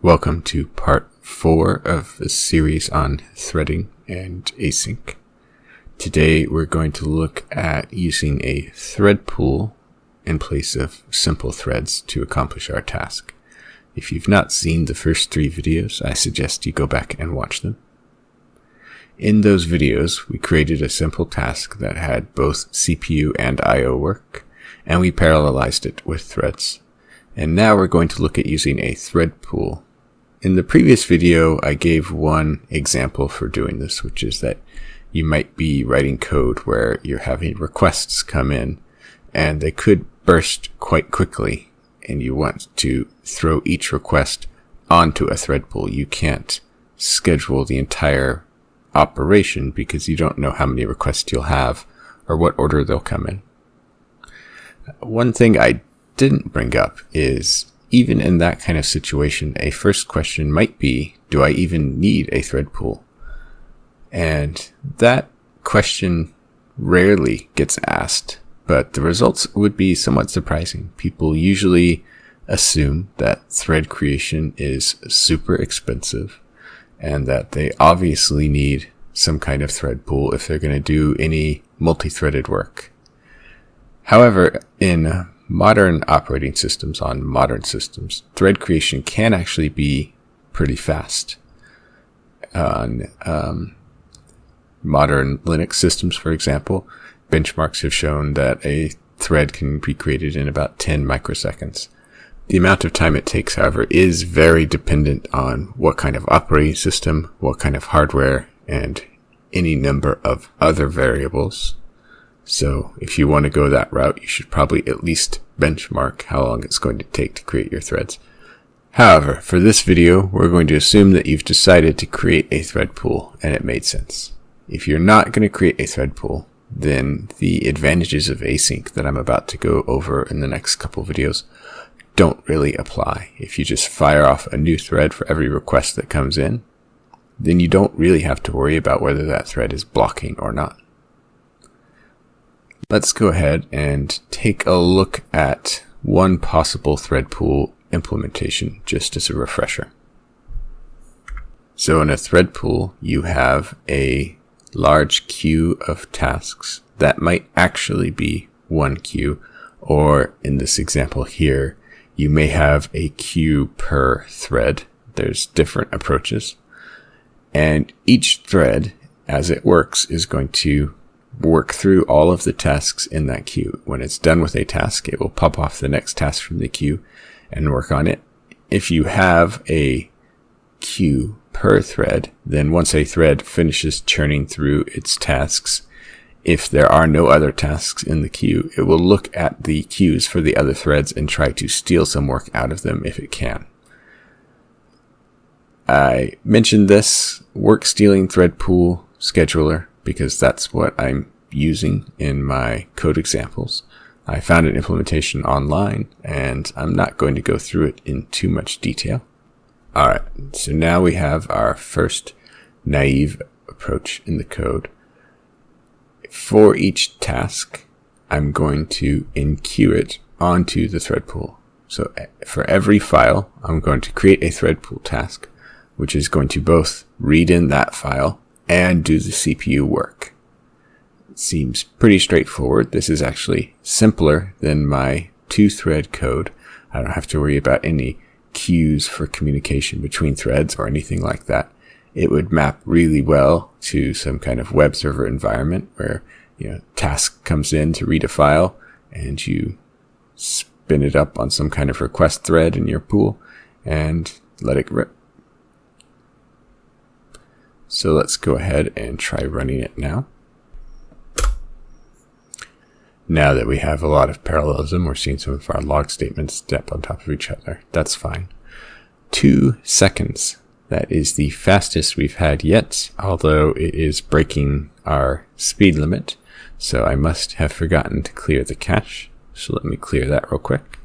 Welcome to part 4 of the series on threading and async. Today we're going to look at using a thread pool in place of simple threads to accomplish our task. If you've not seen the first 3 videos, I suggest you go back and watch them. In those videos, we created a simple task that had both CPU and I/O work, and we parallelized it with threads. And now we're going to look at using a thread pool. In the previous video, I gave one example for doing this, which is that you might be writing code where you're having requests come in, and they could burst quite quickly, and you want to throw each request onto a thread pool. You can't schedule the entire operation because you don't know how many requests you'll have or what order they'll come in. One thing I didn't bring up is, even in that kind of situation, a first question might be, do I even need a thread pool? And that question rarely gets asked, but the results would be somewhat surprising. People usually assume that thread creation is super expensive and that they obviously need some kind of thread pool if they're going to do any multi-threaded work. However, in modern operating systems, on modern systems, thread creation can actually be pretty fast. On modern Linux systems, for example, benchmarks have shown that a thread can be created in about 10 microseconds. The amount of time it takes, however, is very dependent on what kind of operating system, what kind of hardware, and any number of other variables. So if you want to go that route, you should probably at least benchmark how long it's going to take to create your threads. However, for this video, we're going to assume that you've decided to create a thread pool and it made sense. If you're not going to create a thread pool, then the advantages of async that I'm about to go over in the next couple videos don't really apply. If you just fire off a new thread for every request that comes in, then you don't really have to worry about whether that thread is blocking or not. Let's go ahead and take a look at one possible thread pool implementation just as a refresher. So in a thread pool, you have a large queue of tasks that might actually be one queue, or in this example here, you may have a queue per thread. There's different approaches. And each thread, as it works, is going to work through all of the tasks in that queue. When it's done with a task, it will pop off the next task from the queue and work on it. If you have a queue per thread, then once a thread finishes churning through its tasks, if there are no other tasks in the queue, it will look at the queues for the other threads and try to steal some work out of them if it can. I mentioned this work stealing thread pool scheduler because that's what I'm using in my code examples. I found an implementation online, and I'm not going to go through it in too much detail. Alright, so now we have our first naive approach in the code. For each task, I'm going to enqueue it onto the thread pool. So for every file, I'm going to create a thread pool task, which is going to both read in that file and do the CPU work. It seems pretty straightforward. This is actually simpler than my 2-thread code. I don't have to worry about any queues for communication between threads or anything like that. It would map really well to some kind of web server environment where, task comes in to read a file and you spin it up on some kind of request thread in your pool and let it rip. So let's go ahead and try running it now. Now that we have a lot of parallelism, we're seeing some of our log statements step on top of each other. That's fine. 2 seconds. That is the fastest we've had yet, although it is breaking our speed limit. So I must have forgotten to clear the cache. So let me clear that real quick.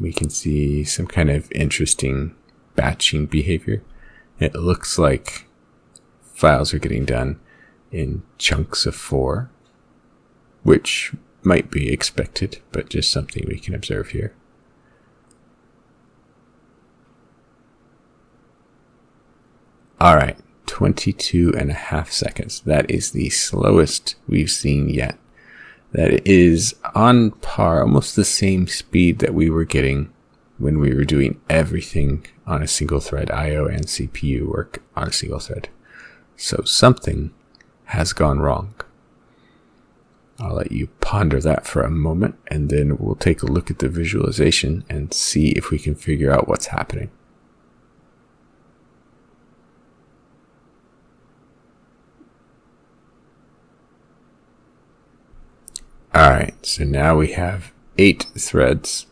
We can see some kind of interesting batching behavior. It looks like files are getting done in chunks of 4, which might be expected, but just something we can observe here. All right, 22.5 seconds. That is the slowest we've seen yet. That is on par, almost the same speed that we were getting when we were doing everything on a single thread, I/O and CPU work on a single thread. So something has gone wrong. I'll let you ponder that for a moment, and then we'll take a look at the visualization and see if we can figure out what's happening. Alright, so now we have 8 threads.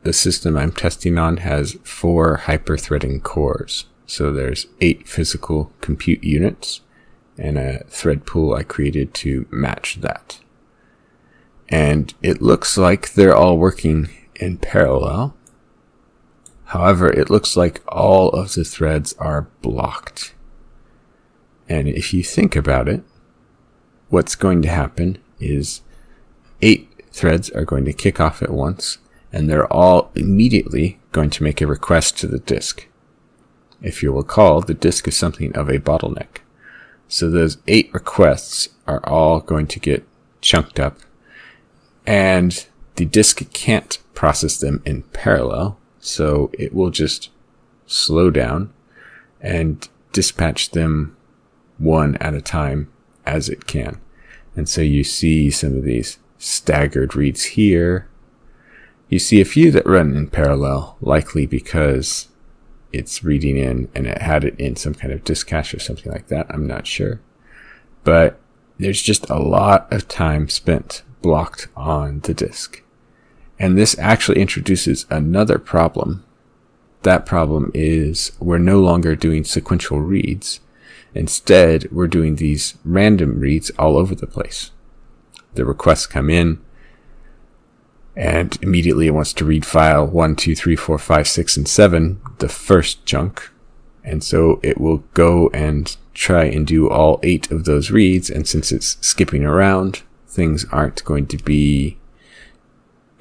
The system I'm testing on has 4 hyper-threading cores. So there's 8 physical compute units and a thread pool I created to match that. And it looks like they're all working in parallel. However, it looks like all of the threads are blocked. And if you think about it, what's going to happen is 8 threads are going to kick off at once, and they're all immediately going to make a request to the disk. If you'll recall, the disk is something of a bottleneck. So those 8 requests are all going to get chunked up, and the disk can't process them in parallel, so it will just slow down and dispatch them one at a time as it can. And so you see some of these staggered reads here. You see a few that run in parallel, likely because it's reading in and it had it in some kind of disk cache or something like that. I'm not sure. But there's just a lot of time spent blocked on the disk. And this actually introduces another problem. That problem is we're no longer doing sequential reads. Instead, we're doing these random reads all over the place. The requests come in, and immediately it wants to read file 1, 2, 3, 4, 5, 6, and 7, the first chunk. And so it will go and try and do all 8 of those reads, and since it's skipping around, things aren't going to be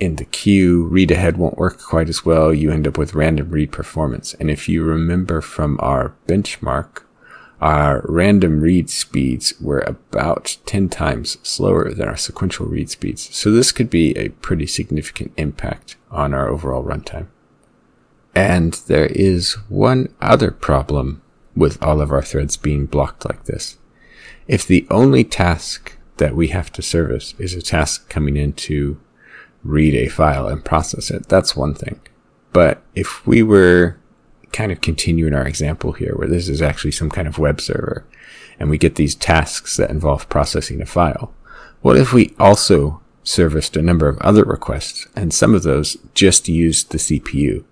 in the queue. Read ahead won't work quite as well. You end up with random read performance. And if you remember from our benchmark, our random read speeds were about 10 times slower than our sequential read speeds. So this could be a pretty significant impact on our overall runtime. And there is one other problem with all of our threads being blocked like this. If the only task that we have to service is a task coming in to read a file and process it, that's one thing. But if we were kind of continuing our example here, where this is actually some kind of web server, and we get these tasks that involve processing a file, what if we also serviced a number of other requests, and some of those just used the CPU?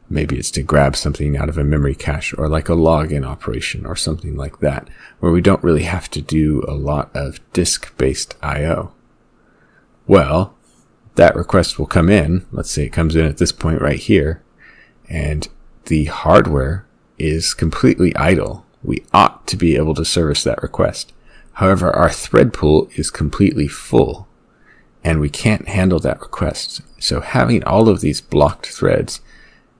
Maybe it's to grab something out of a memory cache, or like a login operation, or something like that, where we don't really have to do a lot of disk-based I/O. Well, that request will come in. Let's say it comes in at this point right here, and the hardware is completely idle. We ought to be able to service that request. However, our thread pool is completely full, and we can't handle that request. So having all of these blocked threads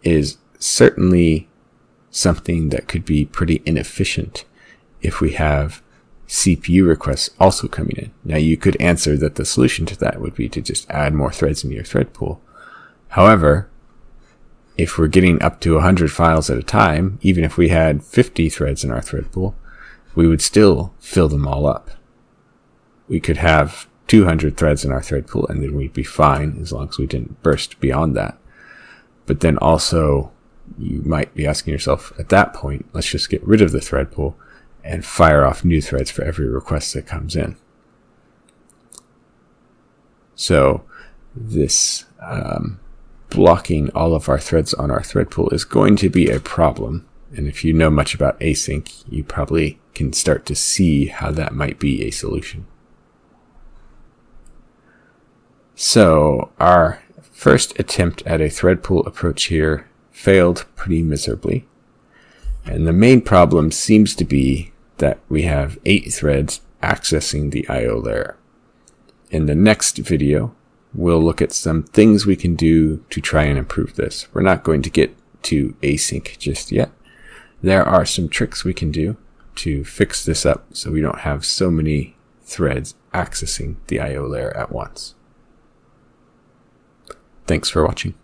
is certainly something that could be pretty inefficient if we have CPU requests also coming in. Now, you could answer that the solution to that would be to just add more threads in your thread pool. However, if we're getting up to 100 files at a time, even if we had 50 threads in our thread pool, we would still fill them all up. We could have 200 threads in our thread pool, and then we'd be fine as long as we didn't burst beyond that. But then also, you might be asking yourself at that point, let's just get rid of the thread pool and fire off new threads for every request that comes in. So this blocking all of our threads on our thread pool is going to be a problem. And if you know much about async, you probably can start to see how that might be a solution. So our first attempt at a thread pool approach here failed pretty miserably. And the main problem seems to be that we have 8 threads accessing the I/O layer. In the next video, we'll look at some things we can do to try and improve this. We're not going to get to async just yet. There are some tricks we can do to fix this up so we don't have so many threads accessing the I/O layer at once. Thanks for watching.